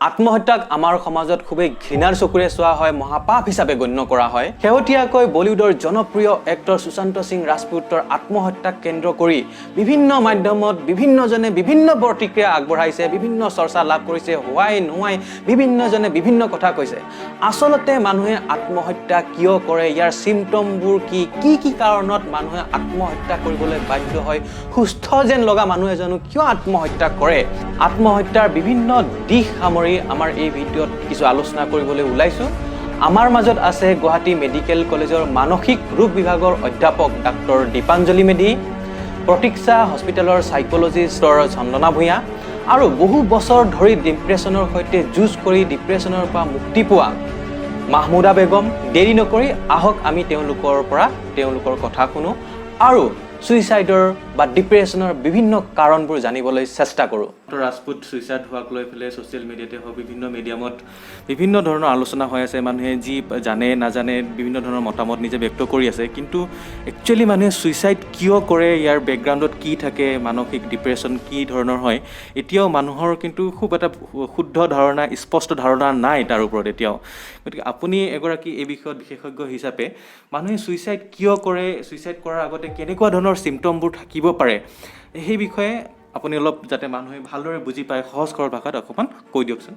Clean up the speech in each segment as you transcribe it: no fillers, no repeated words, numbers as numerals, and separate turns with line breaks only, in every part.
আত্মহত্যাক আমাৰ সমাজত খুবেই ঘৃণাৰ চকুৰে চোৱা হয়, মহাপাপ হিচাপে গণ্য কৰা হয়। শেহতীয়াকৈ বলিউডৰ জনপ্ৰিয় এক্টৰ সুশান্ত সিং ৰাজপুতৰ আত্মহত্যাক কেন্দ্ৰ কৰি বিভিন্ন মাধ্যমত বিভিন্নজনে বিভিন্ন প্ৰতিক্ৰিয়া আগবঢ়াইছে, বিভিন্ন চৰ্চা লাভ কৰিছে, হোৱাই নোহোৱাই বিভিন্নজনে বিভিন্ন কথা কৈছে। আচলতে মানুহে আত্মহত্যা কিয় কৰে, ইয়াৰ চিমটমবোৰ কি কি কাৰণত মানুহে আত্মহত্যা কৰিবলৈ বাধ্য হয়, সুস্থ যেন লগা মানুহ এজনো কিয় আত্মহত্যা কৰে, আত্মহত্যাৰ বিভিন্ন দিশ সামৰি আমাৰ এই ভিডিঅ'ত কিছু আলোচনা কৰিবলৈ ওলাইছোঁ। আমাৰ মাজত আছে গুৱাহাটী মেডিকেল কলেজৰ মানসিক ৰোগ বিভাগৰ অধ্যাপক ডাক্তৰ দীপাঞ্জলি মেধি, প্ৰতীক্ষা হস্পিটেলৰ চাইকলজিষ্টৰ চন্দনা ভূঞা আৰু বহু বছৰ ধৰি ডিপ্ৰেশ্যনৰ সৈতে যুঁজ কৰি ডিপ্ৰেশ্যনৰ পৰা মুক্তি পোৱা মাহমুদা বেগম। দেৰি নকৰি আহক আমি তেওঁলোকৰ পৰা তেওঁলোকৰ কথা শুনো আৰু সুইচাইডৰ বা ডিপ্ৰেশ্যনৰ বিভিন্ন কাৰণবোৰ জানিবলৈ চেষ্টা কৰোঁ। ৰাজপুত সুইচাইড হোৱাক লৈ পেলাই ছ'চিয়েল মিডিয়াতে হওক বিভিন্ন মিডিয়ামত বিভিন্ন ধৰণৰ আলোচনা হৈ আছে। মানুহে যি জানে নাজানে বিভিন্ন ধৰণৰ মতামত নিজে ব্যক্ত কৰি আছে, কিন্তু একচুৱেলি মানুহে ছুইচাইড কিয় কৰে, ইয়াৰ বেকগ্ৰাউণ্ডত কি থাকে, মানসিক ডিপ্ৰেশ্যন কি ধৰণৰ হয়, এতিয়াও মানুহৰ কিন্তু খুব এটা শুদ্ধ ধাৰণা, স্পষ্ট ধাৰণা নাই তাৰ ওপৰত এতিয়াও। গতিকে আপুনি এগৰাকী এই বিষয়ত বিশেষজ্ঞ হিচাপে মানুহে ছুইচাইড কিয় কৰে, ছুইচাইড কৰাৰ আগতে কেনেকুৱা ধৰণৰ চিমটমবোৰ থাকিব পাৰে, সেই বিষয়ে আপুনি অলপ যাতে মানুহে ভালদৰে বুজি পায় সহজ সৰল ভাষাত অকণমান কৈ দিয়কচোন।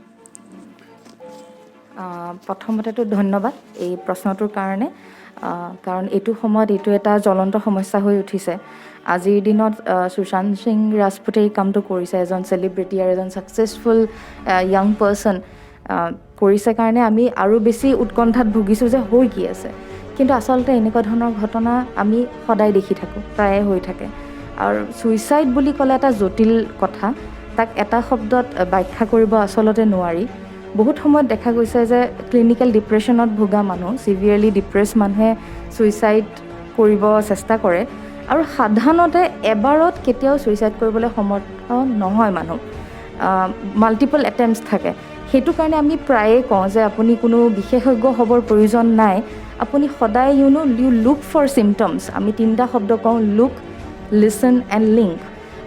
প্ৰথমতেতো ধন্যবাদ এই প্ৰশ্নটোৰ কাৰণে, কাৰণ এইটো সময়ত এইটো এটা জ্বলন্ত সমস্যা হৈ উঠিছে। আজিৰ দিনত সুশান্ত সিং ৰাজপুতে এই কামটো কৰিছে, এজন চেলিব্ৰিটি আৰু এজন ছাকচেছফুল য়াং পাৰ্চন কৰিছে কাৰণে আমি আৰু বেছি উৎকণ্ঠাত ভুগিছোঁ যে হৈ কি আছে। কিন্তু আচলতে এনেকুৱা ধৰণৰ ঘটনা আমি সদায় দেখি থাকোঁ, প্ৰায়ে হৈ থাকে। আৰু ছুইচাইড বুলি ক'লে এটা জটিল কথা, তাক এটা শব্দত ব্যাখ্যা কৰিব আচলতে নোৱাৰি। বহুত সময়ত দেখা গৈছে যে ক্লিনিকেল ডিপ্ৰেশ্যনত ভোগা মানুহ, চিভিয়াৰলি ডিপ্ৰেছ মানুহে ছুইচাইড কৰিব চেষ্টা কৰে আৰু সাধাৰণতে এবাৰত কেতিয়াও ছুইচাইড কৰিবলৈ সমৰ্থ নহয় মানুহ, মাল্টিপল এটেম্পটছ থাকে। সেইটো কাৰণে আমি প্ৰায়ে কওঁ যে আপুনি কোনো বিশেষজ্ঞ হ'বৰ প্ৰয়োজন নাই, আপুনি সদায় ইউ লুক ফৰ চিমটমছ। আমি 3টা শব্দ কওঁ, লুক, লিচন এণ্ড লিংক।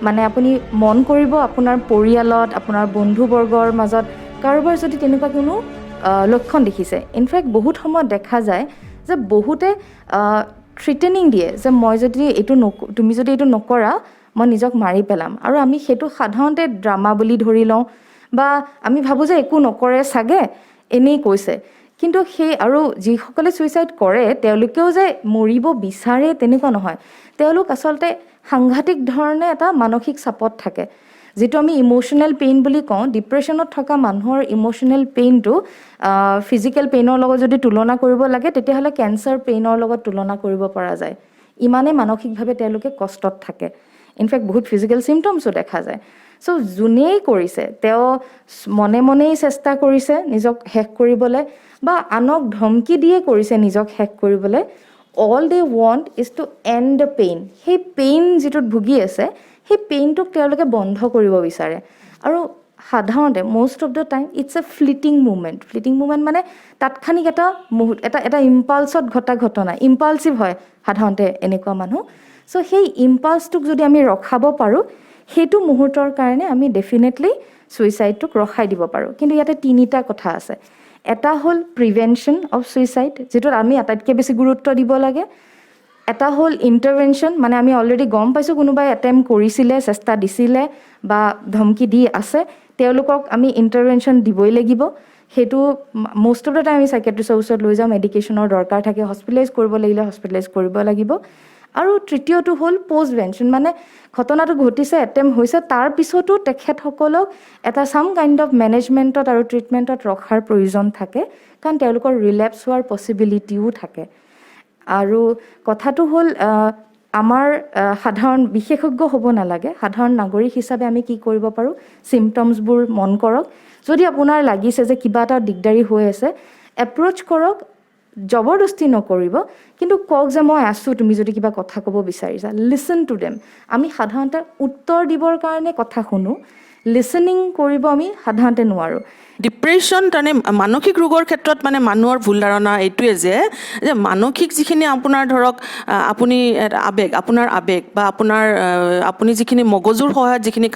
মানে আপুনি মন কৰিব আপোনাৰ পৰিয়ালত, আপোনাৰ বন্ধুবৰ্গৰ মাজত কাৰোবাৰ যদি তেনেকুৱা কোনো লক্ষণ দেখিছে। ইনফেক্ট বহুত সময়ত দেখা যায় যে বহুতে থ্ৰিটেনিং দিয়ে যে তুমি যদি এইটো নকৰা মই নিজক মাৰি পেলাম। আৰু আমি সেইটো সাধাৰণতে ড্ৰামা বুলি ধৰি লওঁ বা আমি ভাবোঁ যে একো নকৰে চাগে, এনেই কৈছে। কিন্তু আৰু যিসকলে ছুইচাইড কৰে তেওঁলোকেও যে মৰিব বিচাৰে তেনেকুৱা নহয়। তেওঁলোক আচলতে সাংঘাতিক ধৰণে এটা মানসিক চাপত থাকে, যিটো আমি ইম'শ্যনেল পেইন বুলি কওঁ। ডিপ্ৰেশ্যনত থকা মানুহৰ ইম'শ্যনেল পেইনটো ফিজিকেল পেইনৰ লগত যদি তুলনা কৰিব লাগে তেতিয়াহ'লে কেঞ্চাৰ পেইনৰ লগত তুলনা কৰিব পৰা যায়। ইমানেই মানসিকভাৱে তেওঁলোকে কষ্টত থাকে। ইনফেক্ট বহুত ফিজিকেল চিমটমছো দেখা যায়। চ' যোনেই কৰিছে তেওঁ মনে মনেই চেষ্টা কৰিছে নিজক শেষ কৰিবলৈ বা আনক ধমকি দিয়ে কৰিছে নিজক শেষ কৰিবলৈ। All they want is to end the pain. সেই পেইন যিটোত ভুগি আছে সেই পেইনটোক তেওঁলোকে বন্ধ কৰিব বিচাৰে। আৰু সাধাৰণতে most of the time it's a fleeting movement. Fleeting movement মানে তাৎক্ষণিক এটা ইম্পালছত ঘটা ঘটনা, ইম্পালচিভ হয় সাধাৰণতে এনেকুৱা মানুহ। চ' সেই ইম্পালছটোক যদি আমি ৰখাব পাৰোঁ, সেইটো মুহূৰ্তৰ কাৰণে আমি ডেফিনেটলি ছুইচাইডটোক ৰখাই দিব পাৰোঁ। কিন্তু ইয়াতে 3টা কথা আছে। এটা হ'ল প্ৰিভেনশ্যন অফ ছুইচাইড, যিটোত আমি আটাইতকৈ বেছি গুৰুত্ব দিব লাগে। এটা হ'ল ইণ্টাৰভেনশ্যন, মানে আমি অলৰেডি গম পাইছোঁ কোনোবাই এটেম্প কৰিছিলে, চেষ্টা দিছিলে বা ধমকি দি আছে, তেওঁলোকক আমি ইণ্টাৰভেনশ্যন দিবই লাগিব। সেইটো মষ্ট অফ দ্য টাইম আমি চাইকেট্ৰিষ্টৰ ওচৰত লৈ যাওঁ, মেডিকেশ্যনৰ দৰকাৰ থাকে, হস্পিটেলাইজ কৰিব লাগিলে হস্পিটেলাইজ কৰিব লাগিব। আৰু তৃতীয়টো হ'ল পষ্টভেনশ্যন, মানে ঘটনাটো ঘটিছে, এটেম্প হৈছে, তাৰপিছতো তেখেতসকলক এটা ছাম কাইণ্ড অফ মেনেজমেণ্টত আৰু ট্ৰিটমেণ্টত ৰখাৰ প্ৰয়োজন থাকে, কাৰণ তেওঁলোকৰ ৰিলেপ্স হোৱাৰ পচিবিলিটিও থাকে। আৰু কথাটো হ'ল আমাৰ সাধাৰণ বিশেষজ্ঞ হ'ব নালাগে, সাধাৰণ নাগৰিক হিচাপে আমি কি কৰিব পাৰোঁ, চিমটমছবোৰ মন কৰক। যদি আপোনাৰ লাগিছে যে কিবা এটা দিগদাৰী হৈ আছে, এপ্ৰ'চ কৰক, জবৰদস্তি নকৰিব, কিন্তু কওক যে মই আছোঁ, তুমি যদি কিবা কথা ক'ব বিচাৰিছা, লিচন টু দেম। আমি সাধাৰণতে উত্তৰ দিবৰ কাৰণে কথা শুনো, লিচনিং কৰিব আমি সাধাৰণতে নোৱাৰোঁ।
ডিপ্ৰেশ্যন তাৰমানে মানসিক ৰোগৰ ক্ষেত্ৰত মানে মানুহৰ ভুল ধাৰণা এইটোৱে যে মানসিক যিখিনি আপোনাৰ ধৰক আপুনি আপোনাৰ আৱেগ বা আপুনি যিখিনি মগজুৰ সহায়ত যিখিনি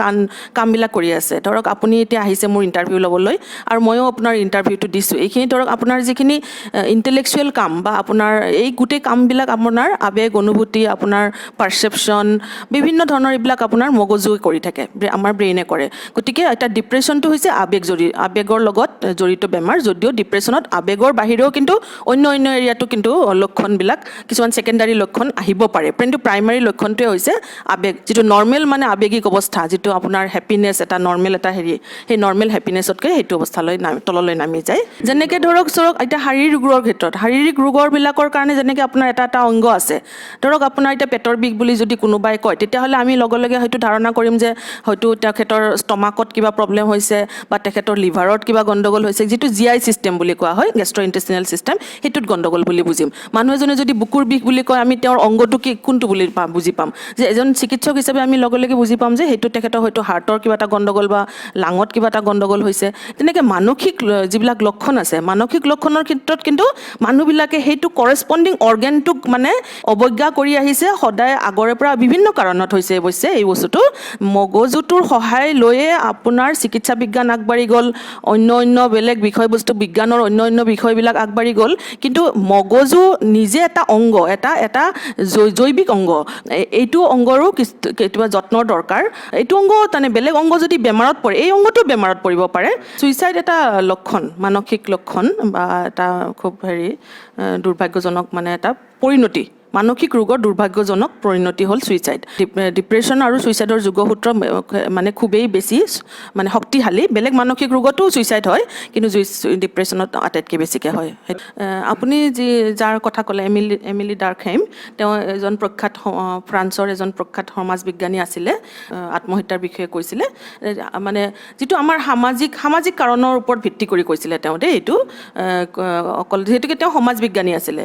কামবিলাক কৰি আছে, ধৰক আপুনি এতিয়া আহিছে মোৰ ইণ্টাৰভিউ ল'বলৈ আৰু ময়ো আপোনাৰ ইণ্টাৰভিউটো দিছোঁ, এইখিনি ধৰক আপোনাৰ যিখিনি ইণ্টেলেকচুৱেল কাম বা আপোনাৰ এই গোটেই কামবিলাক আপোনাৰ আৱেগ অনুভূতি, আপোনাৰ পাৰচেপশ্যন, বিভিন্ন ধৰণৰ এইবিলাক আপোনাৰ মগজুৱে কৰি থাকে, আমাৰ ব্ৰেইনে কৰে। গতিকে এটা ডিপ্ৰেশ্যনটো হৈছে আৱেগৰ লগত জড়িত বেমাৰ, যদিও ডিপ্ৰেশ্যনত আৱেগৰ বাহিৰেও কিন্তু অন্য এৰিয়াটো কিন্তু লক্ষণবিলাক কিছুমান ছেকেণ্ডাৰী লক্ষণ আহিব পাৰে, কিন্তু প্ৰাইমাৰী লক্ষণটোৱে হৈছে আৱেগ, যিটো নৰ্মেল মানে আৱেগিক অৱস্থা, যিটো আপোনাৰ হেপিনেছ এটা নৰ্মেল এটা হেৰি, সেই নৰ্মেল হেপিনেছতকৈ সেইটো অৱস্থালৈ তললৈ নামি যায়। যেনেকৈ ধৰক এতিয়া শাৰীৰিক ৰোগৰ ক্ষেত্ৰত, শাৰীৰিক ৰোগৰবিলাকৰ কাৰণে যেনেকৈ আপোনাৰ এটা অংগ আছে, ধৰক আপোনাৰ এতিয়া পেটৰ বিষ বুলি যদি কোনোবাই কয়, তেতিয়াহ'লে আমি লগে লগে হয়তো ধাৰণা কৰিম যে হয়তো তেখেতৰ ষ্টমাকত কিবা প্ৰব্লেম হৈছে বা তেখেতৰ লিভাৰত কিবা গণ্ডগোল হৈছে, যিটো GI চিষ্টেম বুলি কোৱা হয়, গেষ্ট্ৰ ইণ্টেষ্টিনেল চিষ্টেম, সেইটোত গণ্ডগোল বুলি বুজিম। মানুহ এজনে যদি বুকুৰ বিষ বুলি কয়, আমি তেওঁৰ অংগটো কোনটো বুলি বুজি পাম, যে এজন চিকিৎসক হিচাপে আমি লগে লগে বুজি পাম যে সেইটো তেখেতৰ হয়তো হাৰ্টৰ কিবা এটা গণ্ডগোল বা লাঙত কিবা এটা গণ্ডগোল হৈছে। তেনেকৈ মানসিক যিবিলাক লক্ষণ আছে, মানসিক লক্ষণৰ ক্ষেত্ৰত কিন্তু মানুহবিলাকে সেইটো কৰেছপণ্ডিং অৰ্গেনটোক মানে অৱজ্ঞা কৰি আহিছে সদায়, আগৰে পৰা বিভিন্ন কাৰণত হৈছে অৱশ্যে এই বস্তুটো। মগজুটোৰ সহায় লৈয়ে আপোনাৰ চিকিৎসা বিজ্ঞান আগবাঢ়ি গ'ল, অন্য বেলেগ বিষয়বস্তু বিজ্ঞানৰ অন্য বিষয়বিলাক আগবাঢ়ি গ'ল, কিন্তু মগজু নিজে এটা অংগ, এটা জৈৱিক অংগ, এইটো অংগৰো কেতিয়াবা যত্নৰ দৰকাৰ। এইটো অংগ তাৰমানে বেলেগ অংগ যদি বেমাৰত পৰে, এই অংগটো বেমাৰত পৰিব পাৰে। ছুইচাইড এটা লক্ষণ, মানসিক লক্ষণ বা এটা খুব দুৰ্ভাগ্যজনক মানে এটা পৰিণতি, মানসিক ৰোগৰ দুৰ্ভাগ্যজনক পৰিণতি হ'ল ছুইচাইড। ডিপ্ৰেশ্যন আৰু ছুইচাইডৰ যোগসূত্ৰ মানে খুবেই বেছি মানে শক্তিশালী। বেলেগ মানসিক ৰোগতো ছুইচাইড হয়, কিন্তু ডিপ্ৰেশ্যনত আটাইতকৈ বেছিকৈ হয়। আপুনি যাৰ কথা ক'লে এমিলি ডাৰ্কহেইম, তেওঁ এজন ফ্ৰান্সৰ এজন প্ৰখ্যাত সমাজ বিজ্ঞানী আছিলে, আত্মহত্যাৰ বিষয়ে কৈছিলে, মানে যিটো আমাৰ সামাজিক কাৰণৰ ওপৰত ভিত্তি কৰি কৈছিলে তেওঁ এইটো অকল, যিহেতুকে তেওঁ সমাজ বিজ্ঞানী আছিলে,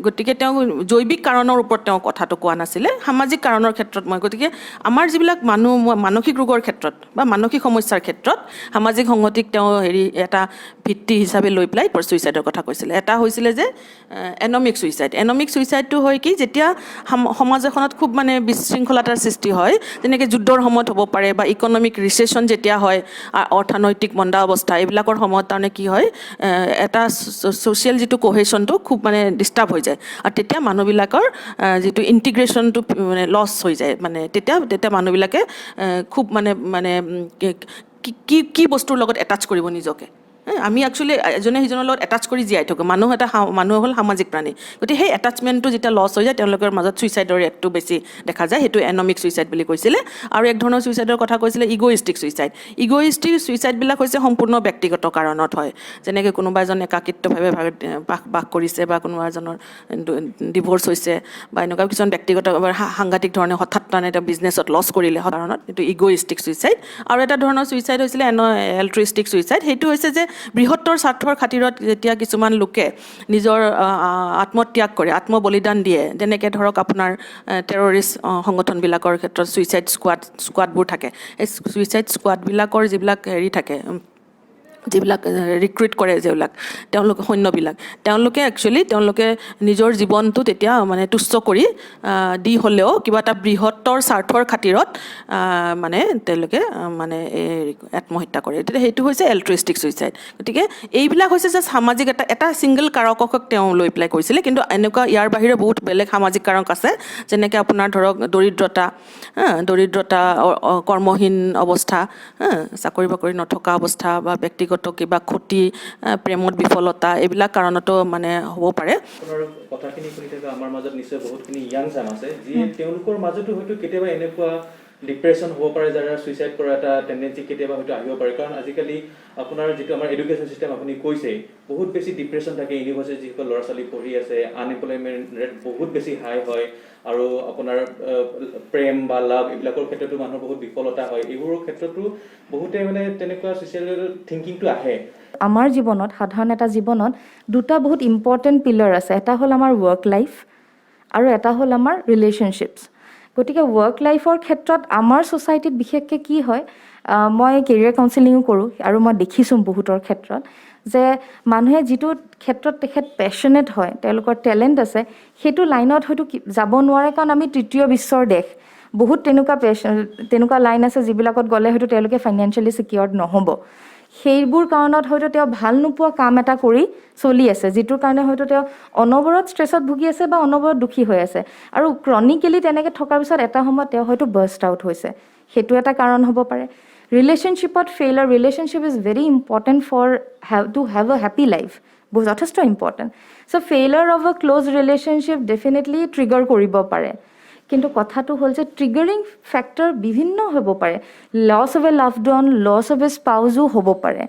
গতিকে তেওঁ জৈৱিক কাৰণৰ ওপৰত তেওঁ কথাটো কোৱা নাছিলে, সামাজিক কাৰণৰ ক্ষেত্ৰত গতিকে আমাৰ যিবিলাক মানসিক ৰোগৰ ক্ষেত্ৰত বা মানসিক সমস্যাৰ ক্ষেত্ৰত সামাজিক সংহতিক তেওঁ এটা ভিত্তি হিচাপে লৈ পেলাই ছুইচাইডৰ কথা কৈছিলে। এটা হৈছিলে যে এনমিক ছুইচাইড। এনমিক ছুইচাইডটো হয় কি, যেতিয়া সমাজ এখনত খুব মানে বিশৃংখলতাৰ সৃষ্টি হয়, যেনেকৈ যুদ্ধৰ সময়ত হ'ব পাৰে বা ইকনমিক ৰিচেশ্যন যেতিয়া হয়, অৰ্থনৈতিক মন্দা অৱস্থা, এইবিলাকৰ সময়ত তাৰমানে কি হয়, এটা ছ'চিয়েল যিটো কোহেশ্যনটো খুব মানে ডিষ্টাৰ্ব হৈ যায়, আৰু তেতিয়া মানুহবিলাকৰ যিটো ইণ্টিগ্ৰেশ্যনটো মানে লছ হৈ যায়, মানে তেতিয়া মানুহবিলাকে খুব মানে কি বস্তুৰ লগত এটাচ কৰিব নিজকে। আমি একচুৱেলি এজনে সিজনৰ লগত এটাচ কৰি জীয়াই থাকোঁ, মানুহ হ'ল সামাজিক প্ৰাণী, গতিকে সেই এটাচমেণ্টটো যেতিয়া লছ হৈ যায়, তেওঁলোকৰ মাজত ছুইচাইডৰ ৰেটটো বেছি দেখা যায়, সেইটো এনমিক ছুইচাইড বুলি কৈছিলে। আৰু এক ধৰণৰ ছুইচাইডৰ কথা কৈছিলে ইগ'ইষ্টিক ছুইচাইড। ইগ'ইষ্টিক ছুইচাইডবিলাক হৈছে সম্পূৰ্ণ ব্যক্তিগত কাৰণত হয়, যেনেকৈ কোনোবা এজন একাকিত্বভাৱে বাস কৰিছে বা কোনোবা এজনৰ ডিভ'ৰ্চ হৈছে বা এনেকুৱা কিছুমান ব্যক্তিগত সাংঘাতিক ধৰণে হঠাৎ মানে এটা বিজনেছত লছ কৰিলে কাৰণত, এইটো ইগ'ইষ্টিক ছুইচাইড। আৰু এটা ধৰণৰ ছুইচাইড হৈছিলে এলট্ৰুইষ্টিক ছুইচাইড। সেইটো হৈছে যে বৃহত্তৰ স্বাৰ্থৰ খাতিৰত যেতিয়া কিছুমান লোকে নিজৰ আত্মত্যাগ কৰে, আত্মবলিদান দিয়ে, যেনেকৈ ধৰক আপোনাৰ টেৰৰিষ্ট সংগঠনবিলাকৰ ক্ষেত্ৰত ছুইচাইড স্কোৱাডবোৰ থাকে। এই ছুইচাইড স্কোৱাডবিলাকৰ যিবিলাক থাকে, যিবিলাক ৰিক্ৰুইট কৰে, তেওঁলোকে নিজৰ জীৱনটো তেতিয়া মানে তুচ্ছ কৰি দি হ'লেও কিবা এটা বৃহত্তৰ স্বাৰ্থৰ খাতিৰত মানে তেওঁলোকে মানে আত্মহত্যা কৰে। তেতিয়া সেইটো হৈছে এলট্ৰুইষ্টিক ছুইচাইড। গতিকে এইবিলাক হৈছে যে সামাজিক এটা ছিংগল কাৰকক তেওঁ লৈ পেলাই কৈছিলে, কিন্তু এনেকুৱা ইয়াৰ বাহিৰে বহুত বেলেগ সামাজিক কাৰক আছে, যেনেকৈ আপোনাৰ ধৰক দৰিদ্ৰতা, কৰ্মহীন অৱস্থা, চাকৰি বাকৰি নথকা অৱস্থা বা ব্যক্তিগত কিবা ক্ষতি, প্ৰেমত বিফলতা, এইবিলাক কাৰণতো মানে হ'ব পাৰে।
কথাখিনি শুনি থকা আমাৰ মাজত নিশ্চয় বহুতখিনি য়াং চাম আছে, যি তেওঁলোকৰ মাজতো হয়তো কেতিয়াবা এনেকুৱা ডিপ্ৰেশ্যন হ'ব পাৰে, যাৰ ছুইচাইড কৰা এটা টেণ্ডেঞ্চি কেতিয়াবা হয়তো আহিব পাৰে। কাৰণ আজিকালি আপোনাৰ যিটো আমাৰ এডুকেশ্যন চিষ্টেম আপুনি কৈছে, বহুত বেছি ডিপ্ৰেশ্যন থাকে। ইউনিভাৰ্চিটিত যিসকল ল'ৰা ছোৱালী পঢ়ি আছে, আনএমপ্লয়মেণ্ট ৰেট বহুত বেছি হাই হয়, আৰু আপোনাৰ প্ৰেম বা লাভ এইবিলাকৰ ক্ষেত্ৰতো মানুহৰ বহুত বিফলতা হয়। এইবোৰৰ ক্ষেত্ৰতো বহুতে মানে তেনেকুৱা ছুইচাইডেল থিংকিংটো আহে।
আমাৰ জীৱনত, সাধাৰণ এটা জীৱনত দুটা বহুত ইম্পৰ্টেণ্ট পিলাৰ আছে। এটা হ'ল আমাৰ ৱৰ্ক লাইফ আৰু এটা হ'ল আমাৰ ৰিলেশ্যনশ্বিপছ। গতিকে ৱৰ্ক লাইফৰ ক্ষেত্ৰত আমাৰ ছ'চাইটিত বিশেষকৈ কি হয়, মই কেৰিয়াৰ কাউন্সেলিঙো কৰোঁ আৰু মই দেখিছোঁ বহুতৰ ক্ষেত্ৰত যে মানুহে যিটো ক্ষেত্ৰত তেখেত পেশ্যনেট হয়, তেওঁলোকৰ টেলেণ্ট আছে, সেইটো লাইনত হয়তো যাব নোৱাৰে, কাৰণ আমি তৃতীয় বিশ্বৰ দেশ। বহুত তেনেকুৱা লাইন আছে যিবিলাকত গ'লে হয়তো তেওঁলোকে ফাইনেন্সিয়েলি ছিকিয়ৰ্ড নহ'ব। সেইবোৰ কাৰণত হয়তো তেওঁ ভাল নোপোৱা কাম এটা কৰি চলি আছে, যিটোৰ কাৰণে হয়তো তেওঁ অনবৰত ষ্ট্ৰেছত ভুগি আছে বা অনবৰত দুখী হৈ আছে, আৰু ক্ৰনিকেলি তেনেকৈ থকাৰ পিছত এটা সময়ত তেওঁ হয়তো বাৰ্ষ্ট আউট হৈছে। সেইটো এটা কাৰণ হ'ব পাৰে। ৰিলেশ্যনশ্বিপত failure, relationship is very important for to have a happy life, যথেষ্ট important. So' failure of a close relationship definitely trigger কৰিব পাৰে। কিন্তু কথাটো হ'ল যে ট্ৰিগাৰিং ফেক্টৰ বিভিন্ন হ'ব পাৰে। Loss of a loved one, loss of a স্পাউজো হ'ব পাৰে।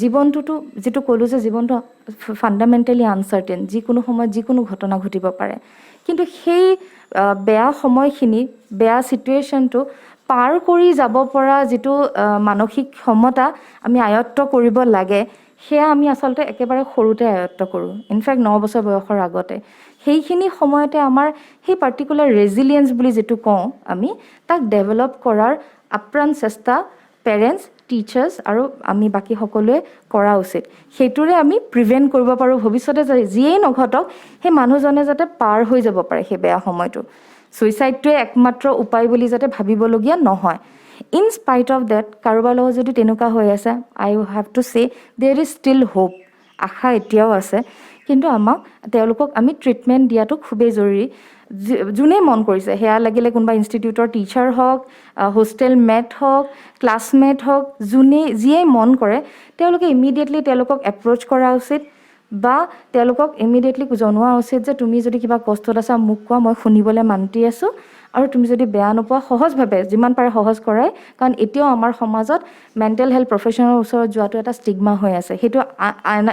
জীৱনটোতো যিটো ক'লোঁ যে জীৱনটো ফাণ্ডামেণ্টেলি আনচাৰ্টেইন, যিকোনো সময়ত যিকোনো ঘটনা ঘটিব পাৰে। কিন্তু সেই বেয়া সময়খিনি, বেয়া ছিটুৱেশ্যনটো পাৰ কৰি যাব পৰা যিটো মানসিক ক্ষমতা আমি আয়ত্ব কৰিব লাগে, সেয়া আমি আচলতে একেবাৰে সৰুতে আয়ত্ব কৰোঁ, ইনফেক্ট 9 বছৰ বয়সৰ আগতে। সেইখিনি সময়তে আমাৰ সেই পাৰ্টিকুলাৰ ৰেজিলিয়েঞ্চ বুলি যিটো কওঁ আমি, তাক ডেভেলপ কৰাৰ আপ্ৰাণ চেষ্টা পেৰেণ্টছ, টিচাৰ্ছ আৰু আমি বাকী সকলোৱে কৰা উচিত। সেইটোৰে আমি প্ৰিভেণ্ট কৰিব পাৰোঁ ভৱিষ্যতে যিয়েই নঘটক, সেই মানুহজনে যাতে পাৰ হৈ যাব পাৰে সেই বেয়া সময়টো। ছুইচাইডটোৱে একমাত্ৰ উপায় বুলি যাতে ভাবিবলগীয়া নহয়। ইন স্পাইট অফ ডেট, কাৰোবাৰ লগত যদি তেনেকুৱা হৈ আছে, আই হেভ টু চে দেৰ ইজ ষ্টিল হোপ, আশা এতিয়াও আছে। কিন্তু তেওঁলোকক আমি ট্ৰিটমেণ্ট দিয়াটো খুবেই জৰুৰী। যোনে মন কৰিছে, সেয়া লাগিলে কোনোবা ইনষ্টিটিউটৰ টিচাৰ হওক, হোষ্টেল মেট হওক, ক্লাছমেট হওক, যিয়েই মন কৰে, তেওঁলোকে ইমিডিয়েটলি তেওঁলোকক এপ্ৰ'চ কৰা উচিত, বা তেওঁলোকক ইমিডিয়েটলি জনোৱা উচিত যে তুমি যদি কিবা কষ্টত আছা মোক কোৱা, মই শুনিবলৈ মান্তি আছোঁ, আৰু তুমি যদি বেয়া নোপোৱা সহজভাৱে, যিমান পাৰে সহজ কৰাই, কাৰণ এতিয়াও আমাৰ সমাজত মেণ্টেল হেল্থ প্ৰফেচনেলৰ ওচৰত যোৱাটো এটা ষ্টিগমা হৈ আছে। সেইটো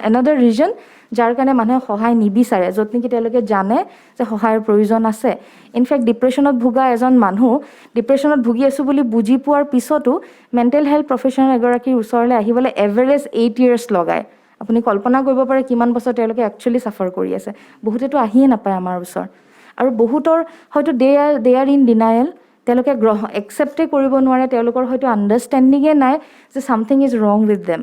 এনাডাৰ ৰিজন যাৰ কাৰণে মানুহে সহায় নিবিচাৰে, য'ত নেকি তেওঁলোকে জানে যে সহায়ৰ প্ৰয়োজন আছে। ইনফেক্ট ডিপ্ৰেশ্যনত ভোগা এজন মানুহ ডিপ্ৰেশ্যনত ভুগি আছোঁ বুলি বুজি পোৱাৰ পিছতো মেণ্টেল হেল্থ প্ৰফেচনেল এগৰাকীৰ ওচৰলৈ আহিবলৈ এভাৰেজ 8 years লগায়। আপুনি কল্পনা কৰিব পাৰে কিমান বছৰ তেওঁলোকে একচুৱেলি ছাফাৰ কৰি আছে। বহুতেতো আহিয়ে নাপায় আমাৰ ওচৰত, আৰু বহুতৰ হয়তো দে আৰ ইন ডিনায়েল, তেওঁলোকে একচেপ্টে কৰিব নোৱাৰে, তেওঁলোকৰ হয়তো আণ্ডাৰষ্টেণ্ডিঙে নাই যে ছামথিং ইজ ৰং উইথ দেম।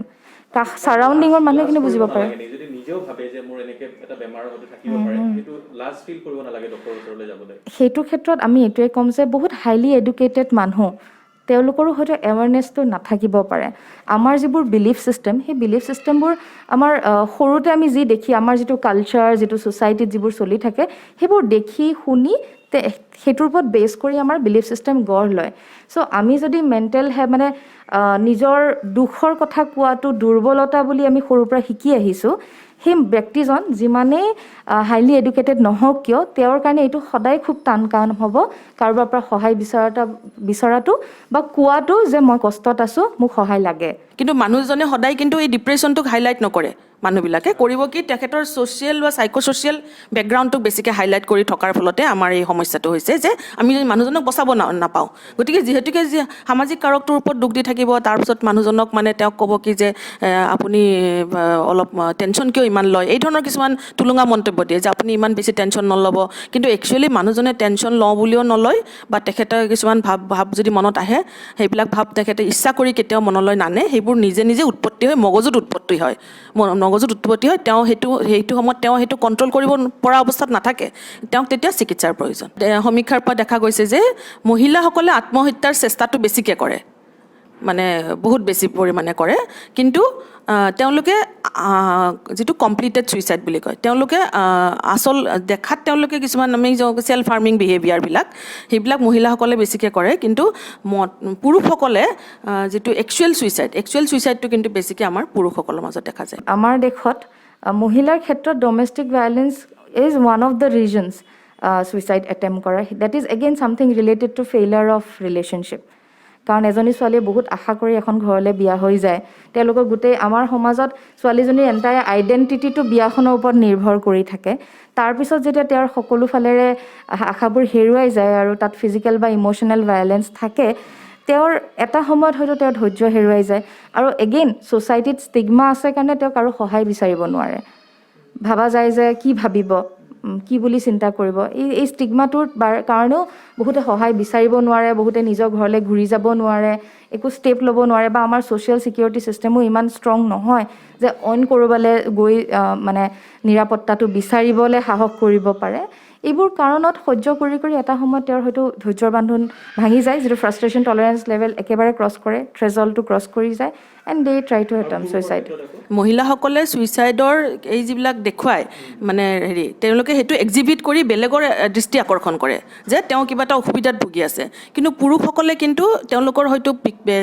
ছাৰাউণ্ডিঙৰ মানুহখিনি বুজিব পাৰে।
যদি নিজেও ভাবে যে মোৰ এনেকৈ এটা বেমাৰ হয়তো থাকিব পাৰে, সেইটো লাজ ফিল কৰিব নালাগে ডক্টৰৰ ওচৰলৈ যাবলৈ। সেইটো
ক্ষেত্ৰত আমি এইটোৱে ক'ম যে বহুত হাইলি এডুকেটেড মানুহ, তেওঁলোকৰো হয়তো এৱাৰনেছটো নাথাকিব পাৰে। আমাৰ যিবোৰ বিলিফ ছিষ্টেম, সেই বিলিফ ছিষ্টেমবোৰ আমাৰ সৰুতে আমি যি দেখি, আমাৰ যিটো কালচাৰ, যিটো ছ'চাইটিত যিবোৰ চলি থাকে, সেইবোৰ দেখি শুনি সেইটোৰ ওপৰত বেছ কৰি আমাৰ বিলিফ ছিষ্টেম গঢ় লয়। চ' আমি যদি নিজৰ দুখৰ কথা কোৱাটো দুৰ্বলতা বুলি আমি সৰুৰ পৰা শিকি আহিছোঁ, সেই ব্যক্তিজন যিমানেই হাইলি এডুকেটেড নহওক কিয়, তেওঁৰ কাৰণে এইটো সদায় খুব টান কাম হ'ব কাৰোবাৰ পৰা সহায় বিচৰাটো বা কোৱাটো যে মই কষ্টত আছোঁ, মোক সহায় লাগে।
কিন্তু মানুহজনে সদায় কিন্তু এই ডিপ্ৰেশ্যনটোক হাইলাইট নকৰে। মানুহবিলাকে কৰিব কি, তেখেতৰ ছ'চিয়েল বা চাইক'ছ'চিয়েল বেকগ্ৰাউণ্ডটোক বেছিকৈ হাইলাইট কৰি থকাৰ ফলতে আমাৰ এই সমস্যাটো হৈছে যে আমি মানুহজনক বচাব নাপাওঁ। গতিকে যিহেতুকে সামাজিক কাৰকটোৰ ওপৰত দুখ দি থাকিব, তাৰপিছত মানুহজনক তেওঁক ক'ব কি যে আপুনি অলপ টেনশ্যন কিয় ইমান লয়, এই ধৰণৰ কিছুমান টুলুঙা মন্তব্য দিয়ে যে আপুনি ইমান বেছি টেনশ্যন নল'ব। কিন্তু একচুৱেলি মানুহজনে টেনশ্যন লওঁ বুলিও নলয়, বা তেখেতৰ কিছুমান ভাৱ যদি মনত আহে, সেইবিলাক ভাৱ তেখেতে ইচ্ছা কৰি কেতিয়াও মনলৈ নানে, সেইবোৰ নিজে নিজে উৎপত্তি হয়, মগজুত উৎপত্তি হয়। তেওঁ সেইটো সময়ত তেওঁ সেইটো কণ্ট্ৰল কৰিব পৰা অৱস্থাত নাথাকে, তেওঁক তেতিয়া চিকিৎসাৰ প্ৰয়োজন। সমীক্ষাৰ পৰা দেখা গৈছে যে মহিলাসকলে আত্মহত্যাৰ চেষ্টাটো বেছিকৈ কৰে, বহুত বেছি পৰিমাণে কৰে। কিন্তু তেওঁলোকে যিটো কমপ্লিটেড ছুইচাইড বুলি কয়, তেওঁলোকে আচল দেখাত তেওঁলোকে কিছুমান আমি চেল্ফ হাৰ্মিং বিহেভিয়াৰবিলাক, সেইবিলাক মহিলাসকলে বেছিকৈ কৰে। কিন্তু পুৰুষসকলে যিটো একচুৱেল ছুইচাইডটো কিন্তু বেছিকৈ আমাৰ পুৰুষসকলৰ মাজত দেখা যায়।
আমাৰ দেশত মহিলাৰ ক্ষেত্ৰত domestic violence is one of the reasons suicide attempt কৰা। That is again something related to failure of relationship. কাৰণ এজনী ছোৱালীয়ে বহুত আশা কৰি এখন ঘৰলৈ বিয়া হৈ যায়, তেওঁলোকৰ আমাৰ সমাজত ছোৱালীজনীৰ এণ্টায়াৰ আইডেণ্টিটিটো বিয়াখনৰ ওপৰত নিৰ্ভৰ কৰি থাকে। তাৰপিছত যেতিয়া তেওঁৰ সকলো ফালেৰে আশাবোৰ হেৰুৱাই যায় আৰু তাত ফিজিকেল বা ইম'চনেল ভায়লেন্স থাকে, তেওঁৰ এটা সময়ত হয়তো তেওঁৰ ধৈৰ্য হেৰুৱাই যায়, আৰু এগেইন ছ'চাইটিত ষ্টিগমা আছে কাৰণে তেওঁক আৰু সহায় বিচাৰিব নোৱাৰে। ভাবা যায় যে কি ভাবিব, কি বুলি চিন্তা কৰিব, এই ষ্টিগমাটোৰ কাৰণেও বহুতে সহায় বিচাৰিব নোৱাৰে, বহুতে নিজৰ ঘৰলৈ ঘূৰি যাব নোৱাৰে, একো ষ্টেপ ল'ব নোৱাৰে, বা আমাৰ ছ'চিয়েল ছিকিউৰিটি ছিষ্টেমো ইমান ষ্ট্ৰং নহয় যে অইন ক'ৰবালৈ গৈ মানে নিৰাপত্তাটো বিচাৰিবলৈ সাহস কৰিব পাৰে। এইবোৰ কাৰণত সহ্য কৰি কৰি এটা সময়ত তেওঁৰ হয়তো ধৈৰ্যৰ বান্ধোন ভাঙি যায়, যিটো ফ্ৰাষ্ট্ৰেশ্যন টলাৰেঞ্চ লেভেল একেবাৰে ক্ৰছ কৰে, থ্ৰেজলটো ক্ৰছ কৰি যায়, and De try two attempt suicide.
মহিলাসকলে ছুইচাইডৰ এই যিবিলাক দেখুৱায় মানে তেওঁলোকে সেইটো এক্সিবিট কৰি বেলেগৰ দৃষ্টি আকৰ্ষণ কৰে যে তেওঁ কিবা এটা অসুবিধাত ভুগি আছে, কিন্তু পুৰুষসকলে কিন্তু তেওঁলোকৰ হয়তো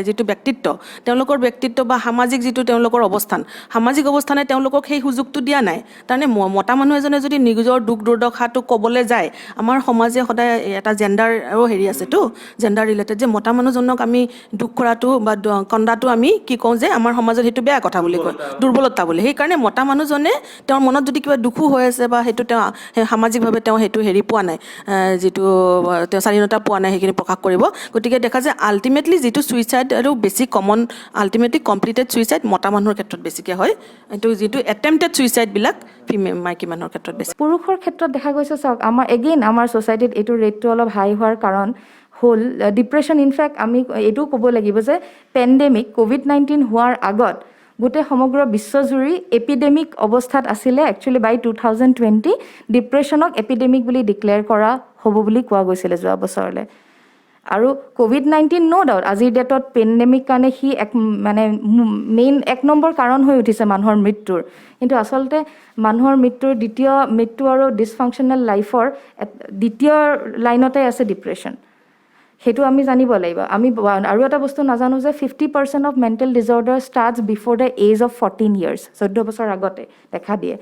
যিটো ব্যক্তিত্ব, তেওঁলোকৰ ব্যক্তিত্ব বা সামাজিক যিটো তেওঁলোকৰ অৱস্থান, সামাজিক অৱস্থানে তেওঁলোকক সেই সুযোগটো দিয়া নাই। তাৰমানে মতা মানুহ এজনে যদি নিজৰ দুখ দুৰ্দশাটো ক'বলৈ যায়, আমাৰ সমাজে সদায় এটা জেণ্ডাৰো আছেতো, জেণ্ডাৰ ৰিলেটেড, যে মতা মানুহজনক আমি দুখ কৰাটো বা কন্দাটো আমি কি কওঁ যে আমাৰ সমাজত সেইটো বেয়া কথা বুলি কয়, দুৰ্বলতা বুলি। সেইকাৰণে মতা মানুহজনে তেওঁৰ মনত যদি কিবা দুখো হৈ আছে বা সেইটো তেওঁ সামাজিকভাৱে তেওঁ সেইটো পোৱা নাই, যিটো তেওঁ স্বাধীনতা পোৱা নাই সেইখিনি প্ৰকাশ কৰিব। গতিকে দেখা যায় আল্টিমেটলি যিটো ছুইচাইড আৰু বেছি কমন, আল্টিমেটলি কমপ্লিটেড ছুইচাইড মতা মানুহৰ ক্ষেত্ৰত বেছিকৈ হয়, এইটো যিটো এটেম্পটেড ছুইচাইডবিলাক মাইকী মানুহৰ ক্ষেত্ৰত বেছি।
পুৰুষৰ ক্ষেত্ৰত দেখা গৈছে, চাওক আমাৰ ছ'চাইটিত এইটো ৰেটটো অলপ হাই হোৱাৰ কাৰণ হ'ল ডিপ্ৰেশ্যন। ইনফেক্ট আমি এইটোও ক'ব লাগিব যে পেণ্ডেমিক COVID-19 হোৱাৰ আগত গোটেই সমগ্ৰ বিশ্বজুৰি এপিডেমিক অৱস্থাত আছিলে। একচুৱেলি বাই 2020 ডিপ্ৰেশ্যনক এপিডেমিক বুলি ডিক্লেয়াৰ কৰা হ'ব বুলি কোৱা গৈছিলে যোৱা বছৰলৈ। আৰু COVID-19 ন' ডাউট আজিৰ ডেটত পেণ্ডেমিক কাৰণে সি মেইন 1 নম্বৰ কাৰণ হৈ উঠিছে মানুহৰ মৃত্যুৰ। কিন্তু আচলতে মানুহৰ দ্বিতীয় মৃত্যু আৰু ডিছফাংচনেল লাইফৰ দ্বিতীয় লাইনতে আছে ডিপ্ৰেশ্যন। সেইটো আমি জানিব লাগিব। আমি আৰু এটা বস্তু নাজানো যে 50% of mental disorder starts before the age of 14 years, 14 বছৰ আগতে দেখা দিয়ে।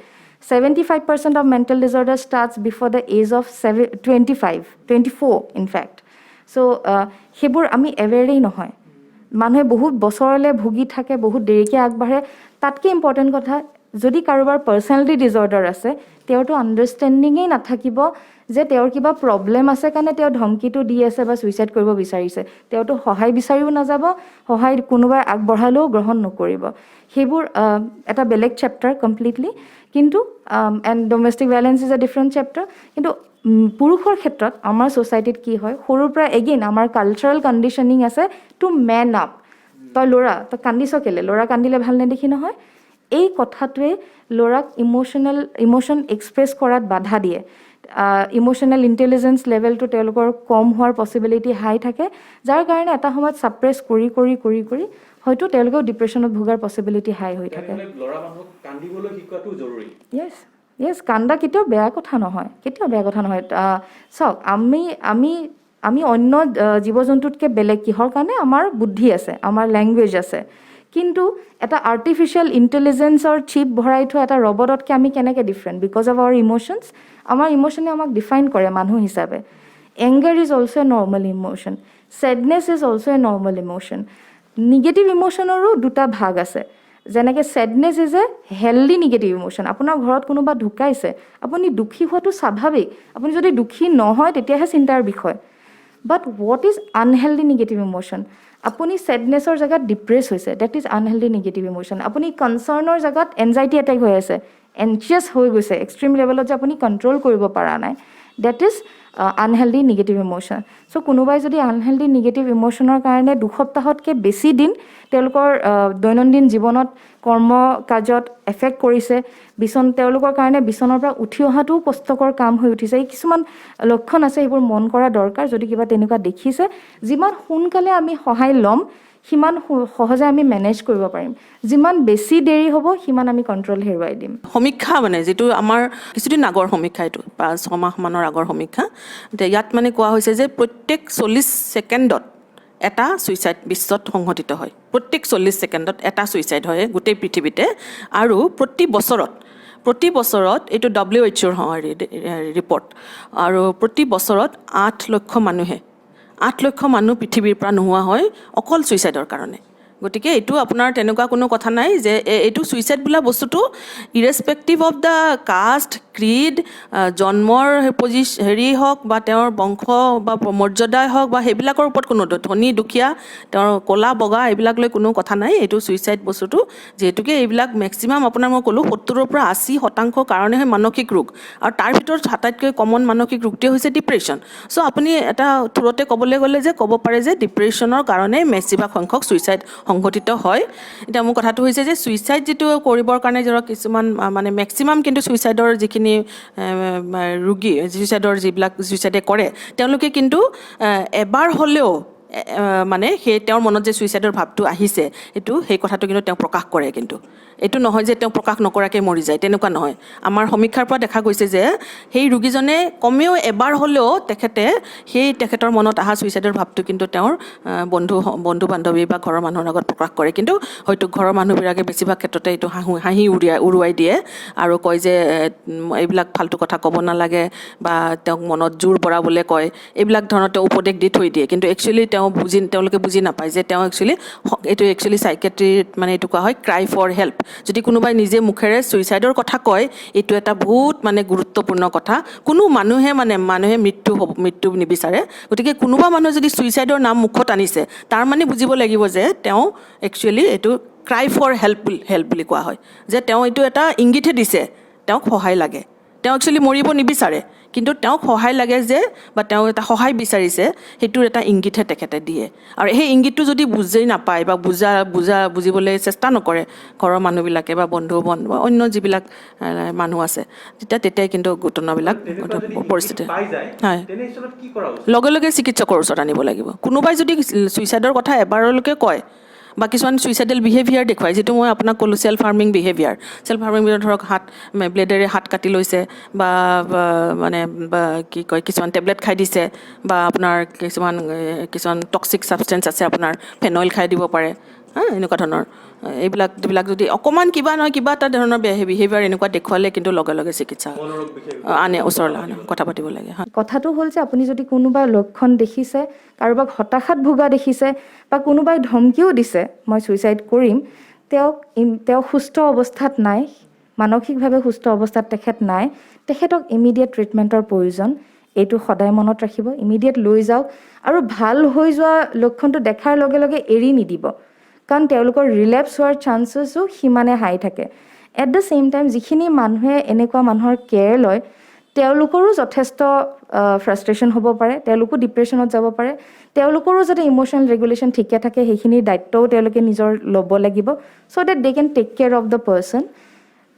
75% of mental disorder starts before the age of 24 in fact. So' সেইবোৰ আমি এৱেৰেই নহয়। মানুহে বহুত বছৰলৈ ভুগি থাকে, বহুত দেৰিকৈ আগবাঢ়ে। তাতকৈ ইম্পৰ্টেণ্ট কথা, যদি কাৰোবাৰ পাৰ্চনেলিটি ডিজৰ্ডাৰ আছে, তেওঁৰতো আণ্ডাৰষ্টেণ্ডিঙেই নাথাকিব যে তেওঁৰ কিবা প্ৰব্লেম আছে কাৰণে তেওঁ ধমকিটো দি আছে বা ছুইচাইড কৰিব বিচাৰিছে। তেওঁতো সহায় বিচাৰিও নাযাব, সহায় কোনোবাই আগবঢ়ালেও গ্ৰহণ নকৰিব। সেইবোৰ এটা বেলেগ চেপ্টাৰ কমপ্লিটলি। কিন্তু and domestic violence is a different chapter. কিন্তু পুৰুষৰ ক্ষেত্ৰত আমাৰ ছ'চাইটিত কি হয়, সৰুৰ পৰা এগেইন আমাৰ কালচাৰেল কণ্ডিশ্যনিং আছে টু মেন আপ। তই কান্দিছ কেলে, ল'ৰা কান্দিলে ভাল নেদেখি নহয়। এই কথাটোৱে ল'ৰাক ইম'শ্যন এক্সপ্ৰেছ কৰাত বাধা দিয়ে। ইম'শ্যনেল ইণ্টেলিজেঞ্চ লেভেলটো তেওঁলোকৰ কম হোৱাৰ পচিবিলিটি হাই থাকে, যাৰ কাৰণে এটা সময়ত ছাপ্ৰেছ কৰি কৰি কৰি কৰি হয়তো তেওঁলোকেও ডিপ্ৰেশ্যনত ভোগাৰ পচিবিলিটি হাই হৈ থাকে। য়েছ, কান্দা কেতিয়াও বেয়া কথা নহয়, চাওক আমি অন্য জীৱ জন্তুতকৈ বেলেগ কিহৰ কাৰণে, আমাৰ বুদ্ধি আছে, আমাৰ লেংগুৱেজ আছে। কিন্তু এটা আৰ্টিফিচিয়েল ইণ্টেলিজেঞ্চৰ চিপ ভৰাই থোৱা এটা ৰবটতকৈ আমি কেনেকৈ different? Because of our emotions. আমাৰ ইম'শ্যনে আমাক ডিফাইন কৰে মানুহ হিচাপে। Anger is also' a normal emotion, sadness is also' a normal emotion. Negative ইম'শ্যনৰো দুটা ভাগ আছে। যেনেকৈ sadness is a healthy negative emotion. আপোনাৰ ঘৰত কোনোবা ঢুকাইছে, আপুনি দুখী হোৱাটো স্বাভাৱিক। আপুনি যদি দুখী নহয় তেতিয়াহে চিন্তাৰ বিষয়। But what is unhealthy negative emotion? আপুনি ছেডনেছৰ জেগাত ডিপ্ৰেছ হৈছে, that is unhealthy negative emotion. আপুনি কনচাৰ্ণৰ জেগাত এনজাইটি এটেক হৈ আছে, এনচিয়াছ হৈ গৈছে এক্সট্ৰিম লেভেলত যে আপুনি কণ্ট্ৰল কৰিব পৰা নাই, that is unhealthy negative emotion. So' কোনোবাই যদি আনহেল্ডি নিগেটিভ ইম'শ্যনৰ কাৰণে দুসপ্তাহতকৈ বেছি দিন তেওঁলোকৰ দৈনন্দিন জীৱনত কৰ্ম কাজত এফেক্ট কৰিছে, তেওঁলোকৰ কাৰণে বিচনাৰ পৰা উঠি অহাটোও কষ্টকৰ কাম হৈ উঠিছে, এই কিছুমান লক্ষণ আছে, সেইবোৰ মন কৰা দৰকাৰ। যদি কিবা তেনেকুৱা দেখিছে, যিমান সোনকালে আমি সহায় ল'ম সিমান সহজে আমি মেনেজ কৰিব পাৰিম। যিমান বেছি দেৰি হ'ব সিমান আমি কণ্ট্ৰল হেৰুৱাই দিম।
সমীক্ষা যিটো আমাৰ কিছুদিন আগৰ সমীক্ষা, এইটো 5-6 মাহমানৰ আগৰ সমীক্ষা, ইয়াত কোৱা হৈছে যে প্ৰত্যেক 40 ছেকেণ্ডত এটা ছুইচাইড বিশ্বত সংঘটিত হয়। প্ৰত্যেক 40 ছেকেণ্ডত এটা ছুইচাইড হয় গোটেই পৃথিৱীতে। আৰু প্ৰতি বছৰত এইটো WHO ৰিপৰ্ট, আৰু প্ৰতি বছৰত 8 লক্ষ মানুহ পৃথিৱীৰ পৰা নোহোৱা হয় অকল ছুইচাইডৰ কাৰণে। গতিকে এইটো আপোনাৰ তেনেকুৱা কোনো কথা নাই যে এইটো ছুইচাইড বোলা বস্তুটো ইৰেছপেক্টিভ অফ দ্য কাষ্ট ক্ৰীড জন্মৰ হেৰি হওক বা তেওঁৰ বংশ বা মৰ্যাদাই হওক বা সেইবিলাকৰ ওপৰত কোনো ধনী দুখীয়া তেওঁৰ ক'লা বগা এইবিলাক লৈ কোনো কথা নাই এইটো ছুইচাইড বস্তুটো যিহেতুকে এইবিলাক মেক্সিমাম আপোনাৰ মই ক'লোঁ 70ৰ পৰা 80% কাৰণে হয় মানসিক ৰোগ আৰু তাৰ ভিতৰত আটাইতকৈ কমন মানসিক ৰোগটোৱে হৈছে ডিপ্ৰেশ্যন চ' আপুনি এটা থ্ৰুতে ক'বলৈ গ'লে যে ক'ব পাৰে যে ডিপ্ৰেশ্যনৰ কাৰণে বেছিভাগ সংখ্যক ছুইচাইড সংঘটিত হয় এতিয়া মোৰ কথাটো হৈছে যে ছুইচাইড যিটো কৰিবৰ কাৰণে ধৰক কিছুমান মানে মেক্সিমাম কিন্তু ছুইচাইডৰ যিখিনি ৰোগী ছুইচাইডৰ যিবিলাক ছুইচাইডে কৰে তেওঁলোকে কিন্তু এবাৰ হ'লেও মানে সেই তেওঁৰ মনত যে ছুইচাইডৰ ভাৱটো আহিছে সেই কথাটো কিন্তু তেওঁ প্ৰকাশ কৰে কিন্তু এইটো নহয় যে তেওঁ প্ৰকাশ নকৰাকৈ মৰি যায় তেনেকুৱা নহয় আমাৰ সমীক্ষাৰ পৰা দেখা গৈছে যে সেই ৰোগীজনে কমেও এবাৰ হ'লেও তেখেতৰ মনত অহা ছুইচাইডৰ ভাৱটো কিন্তু তেওঁৰ বন্ধু বান্ধৱী বা ঘৰৰ মানুহৰ আগত প্ৰকাশ কৰে কিন্তু হয়তো ঘৰৰ মানুহবিলাকে বেছিভাগ ক্ষেত্ৰতে এইটো হাঁহি উৰুৱাই দিয়ে আৰু কয় যে এইবিলাক ফাল্টু কথা ক'ব নালাগে বা তেওঁক মনত জোৰ বঢ়াবলৈ কয় এইবিলাক ধৰণৰ তেওঁ উপদেশ দি থৈ দিয়ে কিন্তু একচুৱেলি তেওঁলোকে বুজি নাপায় যে তেওঁ একচুৱেলি চাইকেট্ৰিত মানে এইটো কোৱা হয় ক্ৰাই ফৰ হেল্প যদি কোনোবাই নিজে মুখেৰে ছুইচাইডৰ কথা কয় এইটো এটা বহুত মানে গুৰুত্বপূৰ্ণ কথা কোনো মানুহে মৃত্যু নিবিচাৰে গতিকে কোনোবা মানুহে যদি ছুইচাইডৰ নাম মুখত আনিছে তাৰ মানে বুজিব লাগিব যে তেওঁ একচুৱেলি এইটো ক্ৰাই ফৰ হেল্প বুলি কোৱা হয় যে তেওঁ এইটো এটা ইংগিতহে দিছে তেওঁক সহায় লাগে তেওঁ একচুৱেলি মৰিব নিবিচাৰে কিন্তু তেওঁক সহায় লাগে যে বা তেওঁ এটা সহায় বিচাৰিছে সেইটোৰ এটা ইংগিতহে তেখেতে দিয়ে আৰু সেই ইংগিতটো যদি বুজি নাপায় বা বুজিবলৈ চেষ্টা নকৰে ঘৰৰ মানুহবিলাকে বা বন্ধু বা অন্য যিবিলাক মানুহ আছে তেতিয়াই কিন্তু ঘটনাবিলাক পৰিস্থিতি হয় লগে লগে চিকিৎসকৰ ওচৰত আনিব লাগিব কোনোবাই যদি ছুইচাইডৰ কথা এবাৰলৈকে কয় বা কিছুমান ছুইচাইডেল বিহেভিয়াৰ দেখুৱায় যিটো মই আপোনাক ক'লোঁ চেল্ফ হাৰ্মিং বিহেভিয়াৰ ধৰক ব্লেডেৰে হাত কাটি লৈছে বা মানে কি কয় কিছুমান টেবলেট খাই দিছে বা আপোনাৰ কিছুমান টক্সিক ছাবষ্টেঞ্চ আছে আপোনাৰ ফেনইল খাই দিব পাৰে এনেকুৱা ধৰণৰ এইবিলাক যদি অকণমান কিবা নহয় কিবা এটা ধৰণৰ বিহেভিয়াৰ এনেকুৱা দেখুৱালে কিন্তু লগে লগে চিকিৎসা ওচৰলৈ কথা পাতিব লাগে
কথাটো হ'ল যে আপুনি যদি কোনোবা লক্ষণ দেখিছে কাৰোবাক হতাশাত ভোগা দেখিছে বা কোনোবাই ধমকিও দিছে মই ছুইচাইড কৰিম তেওঁ সুস্থ অৱস্থাত নাই মানসিকভাৱে সুস্থ অৱস্থাত তেখেত নাই তেখেতক ইমিডিয়েট ট্ৰিটমেণ্টৰ প্ৰয়োজন এইটো সদায় মনত ৰাখিব ইমিডিয়েট লৈ যাওক আৰু ভাল হৈ যোৱা লক্ষণটো দেখাৰ লগে লগে এৰি নিদিব কাৰণ তেওঁলোকৰ ৰিলেপ্স হোৱাৰ চান্সেছো সিমানে হাই থাকে এট দ্য ছেইম টাইম যিখিনি মানুহে এনেকুৱা মানুহৰ কেয়াৰ লয় তেওঁলোকৰো যথেষ্ট ফ্ৰাষ্ট্ৰেশ্যন হ'ব পাৰে তেওঁলোকো ডিপ্ৰেশ্যনত যাব পাৰে তেওঁলোকৰো যাতে ইম'চনেল ৰেগুলেশ্যন ঠিকে থাকে সেইখিনিৰ দায়িত্বও তেওঁলোকে নিজৰ ল'ব লাগিব so' that they can take care of the person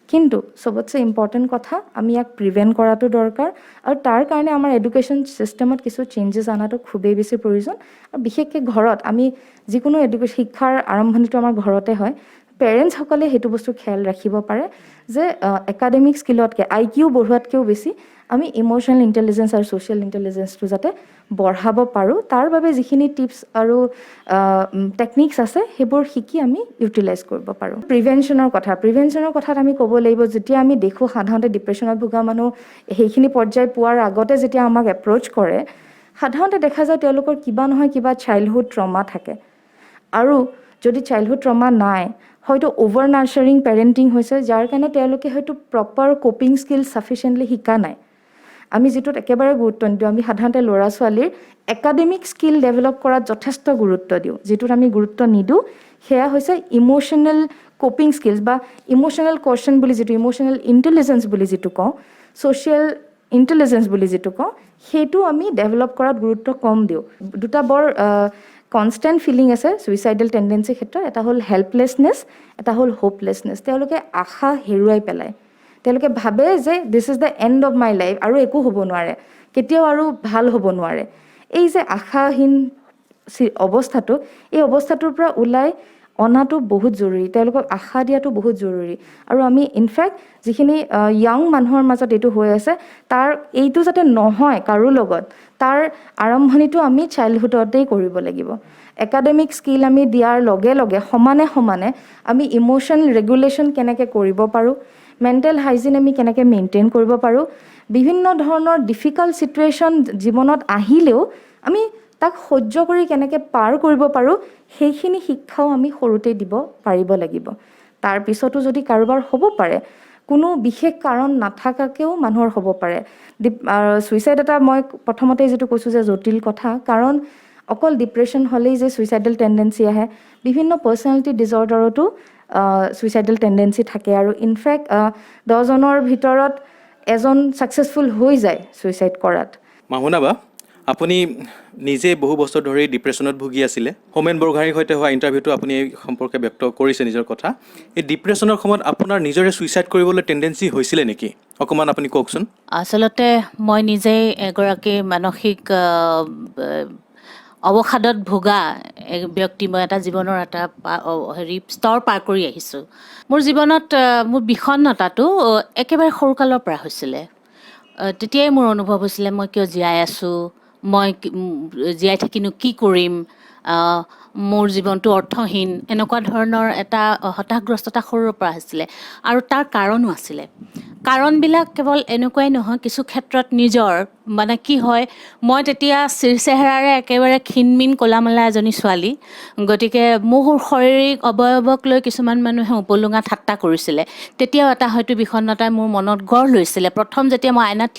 কিন্তু চবতছে ইম্পৰ্টেণ্ট কথা আমি ইয়াক প্ৰিভেণ্ট কৰাটো দৰকাৰ আৰু তাৰ কাৰণে আমাৰ এডুকেশ্যন ছিষ্টেমত কিছু চেঞ্জেছ অনাটো খুবেই বেছি প্ৰয়োজন আৰু বিশেষকৈ ঘৰত আমি যিকোনো শিক্ষাৰ আৰম্ভণিটো আমাৰ ঘৰতে হয় পেৰেণ্টছসকলে সেইটো বস্তু খেয়াল ৰাখিব পাৰে যে একাডেমিক স্কিলতকৈ IQ বঢ়োৱাতকৈও বেছি আমি ইম'চনেল ইণ্টেলিজেঞ্চ আৰু ছ'চিয়েল ইণ্টেলিজেঞ্চটো যাতে বঢ়াব পাৰোঁ তাৰ বাবে যিখিনি টিপছ আৰু টেকনিক্স আছে সেইবোৰ শিকি আমি ইউটিলাইজ কৰিব পাৰোঁ প্ৰিভেনশ্যনৰ কথাত আমি ক'ব লাগিব যেতিয়া আমি দেখোঁ সাধাৰণতে ডিপ্ৰেশ্যনত ভোগা মানুহ সেইখিনি পৰ্যায় পোৱাৰ আগতে যেতিয়া আমাক এপ্ৰ'চ কৰে সাধাৰণতে দেখা যায় তেওঁলোকৰ কিবা নহয় কিবা চাইল্ডহুড ট্ৰমা থাকে আৰু যদি চাইল্ডহুড ট্ৰমা নাই হয়তো অ'ভাৰ নাৰ্চাৰিং পেৰেণ্টিং হৈছে যাৰ কাৰণে তেওঁলোকে হয়তো প্ৰপাৰ কোপিং স্কিল ছাফিচিয়েণ্টলি শিকা নাই আমি যিটোত একেবাৰে গুৰুত্ব নিদিওঁ আমি সাধাৰণতে ল'ৰা ছোৱালীৰ একাডেমিক স্কিল ডেভেলপ কৰাত যথেষ্ট গুৰুত্ব দিওঁ যিটোত আমি গুৰুত্ব নিদিওঁ সেয়া হৈছে ইম'চনেল কোপিং স্কিলছ বা ইম'চনেল কোৱেশ্যন বুলি যিটো ইম'চনেল ইণ্টেলিজেঞ্চ বুলি যিটো কওঁ ছ'চিয়েল ইণ্টেলিজেঞ্চ বুলি যিটো কওঁ সেইটো আমি ডেভেলপ কৰাত গুৰুত্ব কম দিওঁ দুটা বৰ কনষ্টেণ্ট ফিলিং আছে ছুইচাইডেল টেণ্ডেঞ্চিৰ ক্ষেত্ৰত এটা হ'ল হেল্পলেছনেছ এটা হ'ল হোপলেছনেছ তেওঁলোকে আশা হেৰুৱাই পেলায় তেওঁলোকে ভাবে যে this is the and of my life আৰু একো হ'ব নোৱাৰে কেতিয়াও আৰু ভাল হ'ব নোৱাৰে এই যে আশাহীন অৱস্থাটো এই অৱস্থাটোৰ পৰা ওলাই অনাটো বহুত জৰুৰী তেওঁলোকক আশা দিয়াটো বহুত জৰুৰী আৰু আমি ইনফেক্ট যিখিনি য়াং মানুহৰ মাজত এইটো হৈ আছে তাৰ এইটো যাতে নহয় কাৰো লগত তাৰ আৰম্ভণিটো আমি চাইল্ডহুডতেই কৰিব লাগিব একাডেমিক স্কিল আমি দিয়াৰ লগে লগে সমানে আমি ইম'চনেল ৰেগুলেশ্যন কেনেকৈ কৰিব পাৰোঁ মেণ্টেল হাইজিন আমি কেনেকৈ মেইনটেইন কৰিব পাৰোঁ বিভিন্ন ধৰণৰ ডিফিকাল্ট ছিটুৱেশ্যন জীৱনত আহিলেও আমি তাক সহ্য কৰি কেনেকৈ পাৰ কৰিব পাৰোঁ সেইখিনি শিক্ষাও আমি সৰুতে দিব পাৰিব লাগিব। তাৰপিছতো যদি কাৰোবাৰ হ'ব পাৰে, কোনো বিশেষ কাৰণ নাথাকাকৈও মানুহৰ হ'ব পাৰে। ছুইচাইড এটা মই প্ৰথমতে যিটো কৈছোঁ যে জটিল কথা, কাৰণ অকল ডিপ্ৰেশ্যন হ'লেই যে ছুইচাইডেল টেণ্ডেঞ্চি আহে, বিভিন্ন পাৰ্চনেলিটি ডিজৰ্ডাৰতো ছুইচাইডেল টেণ্ডেঞ্চি থাকে। আৰু ইনফেক্ট 10জনৰ ভিতৰত এজন ছাকচেছফুল হৈ যায় ছুইচাইড কৰাত।
মামুনা বা, আপুনি নিজে বহু বছৰ ধৰি ডিপ্ৰেশ্যনত ভুগি আছিলে। হোমেন বৰগোহাঞিৰ সৈতে হোৱা ইণ্টাৰভিউটো আপুনি এই সম্পৰ্কে ব্যক্ত কৰিছে নিজৰ কথা। এই ডিপ্ৰেশ্যনৰ সময়ত আপোনাৰ নিজৰে ছুইচাইড কৰিবলৈ টেণ্ডেঞ্চি হৈছিলে নেকি? অকণমান আপুনি কওকচোন।
আচলতে মই নিজেই এগৰাকী মানসিক অৱসাদত ভোগা ব্যক্তি। মই এটা জীৱনৰ এটা স্তৰ পাৰ কৰি আহিছোঁ। মোৰ জীৱনত মোৰ বিষণ্ণতাটো একেবাৰে সৰুকালৰ পৰা হৈছিলে। তেতিয়াই মোৰ অনুভৱ হৈছিলে মই কিয় জীয়াই আছোঁ, মই জীয়াই থাকিনো কি কৰিম, মোৰ জীৱনটো অৰ্থহীন, এনেকুৱা ধৰণৰ এটা হতাশগ্ৰস্ততা সৰুৰে পৰা হৈছিলে। আৰু তাৰ কাৰণো আছিলে। কাৰণবিলাক কেৱল এনেকুৱাই নহয়, কিছু ক্ষেত্ৰত নিজৰ মানে কি হয়, মই তেতিয়া চিৰচেহেৰাৰে একেবাৰে ক্ষীণমিন ক'লামলা এজনী ছোৱালী। গতিকে মোৰ শাৰীৰিক অৱয়ৱক লৈ কিছুমান মানুহে উপলুঙা ঠাট্টা কৰিছিলে। তেতিয়াও এটা হয়তো বিষণ্ণতাই মোৰ মনত গঢ় লৈছিলে। প্ৰথম যেতিয়া মই আইনাত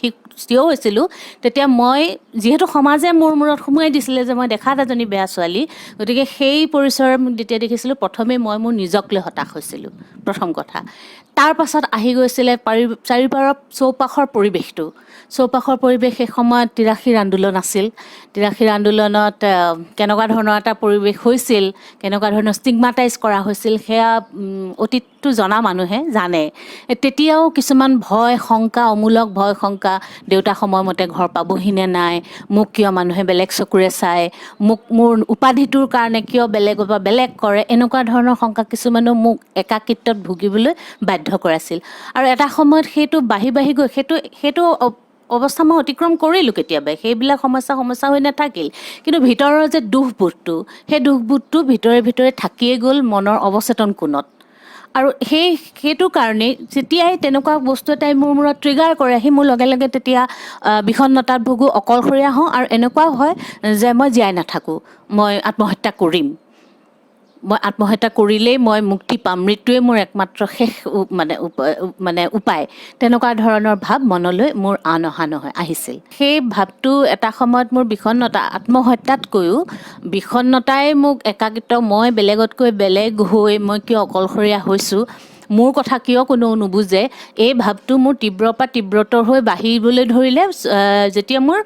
থিয় হৈছিলোঁ, তেতিয়া মই যিহেতু সমাজে মোৰ মূৰত সুমুৱাই দিছিলে যে মই দেখাত এজনী বেয়া ছোৱালী, গতিকে সেই পৰিচয় মোক যেতিয়া দেখিছিলোঁ, প্ৰথমেই মই মোৰ নিজক লৈ হতাশ হৈছিলোঁ, প্ৰথম কথা। তাৰ পাছত আহি গৈছিলে চাৰিওপাৰৰ চৌপাশৰ পৰিৱেশটো। চৌপাশৰ পৰিৱেশ সেই সময়ত 83ৰ আন্দোলন আছিল। 83ৰ আন্দোলনত কেনেকুৱা ধৰণৰ এটা পৰিৱেশ হৈছিল, কেনেকুৱা ধৰণৰ ষ্টিগমাটাইজ কৰা হৈছিল, সেয়া অতীতটো জনা মানুহে জানে। তেতিয়াও কিছুমান ভয় শংকা, অমূলক ভয় শংকা, দেউতা সময়মতে ঘৰ পাবহি নে নাই, মোক কিয় মানুহে বেলেগ চকুৰে চায়, মোৰ উপাধিটোৰ কাৰণে কিয় বেলেগৰ পৰা বেলেগ কৰে, এনেকুৱা ধৰণৰ শংকা কিছুমানেও মোক একাকিত্বত ভুগিবলৈ বাধ্য কৰাইছিল। আৰু এটা সময়ত সেইটো বাঢ়ি বাঢ়ি গৈ সেইটো অৱস্থা মই অতিক্ৰম কৰিলোঁ কেতিয়াবা। সেইবিলাক সমস্যা হৈ নাথাকিল, কিন্তু ভিতৰৰ যে দুখবোধটো, সেই দুখবোধটো ভিতৰে ভিতৰে থাকিয়ে গ'ল মনৰ অৱচেতন কোণত। আৰু সেইটো কাৰণেই যেতিয়াই তেনেকুৱা বস্তু এটাই মোৰ মূৰত ট্ৰিগাৰ কৰে, আহি মোৰ লগে লগে তেতিয়া বিষণ্ণতাত ভুগোঁ, অকলশৰীয়া হওঁ, আৰু এনেকুৱাও হয় যে মই জীয়াই নাথাকোঁ, মই আত্মহত্যা কৰিম। মই আত্মহত্যা কৰিলেই মই মুক্তি পাম, মৃত্যুৱে মোৰ একমাত্ৰ শেষ উপায়, তেনেকুৱা ধৰণৰ ভাৱ মনলৈ মোৰ অহা নহয় আহিছিল। সেই ভাৱটো এটা সময়ত মোৰ বিষণ্ণতা, আত্মহত্যাতকৈও বিষণ্ণতাই মোক একাকিত্ব, মই বেলেগতকৈ বেলেগ হৈ মই কিয় অকলশৰীয়া হৈছোঁ, মোৰ কথা কিয় কোনেও নুবুজে, এই ভাৱটো মোৰ তীব্ৰৰ পৰা তীব্ৰতৰ হৈ বাঢ়িবলৈ ধৰিলে যেতিয়া মোৰ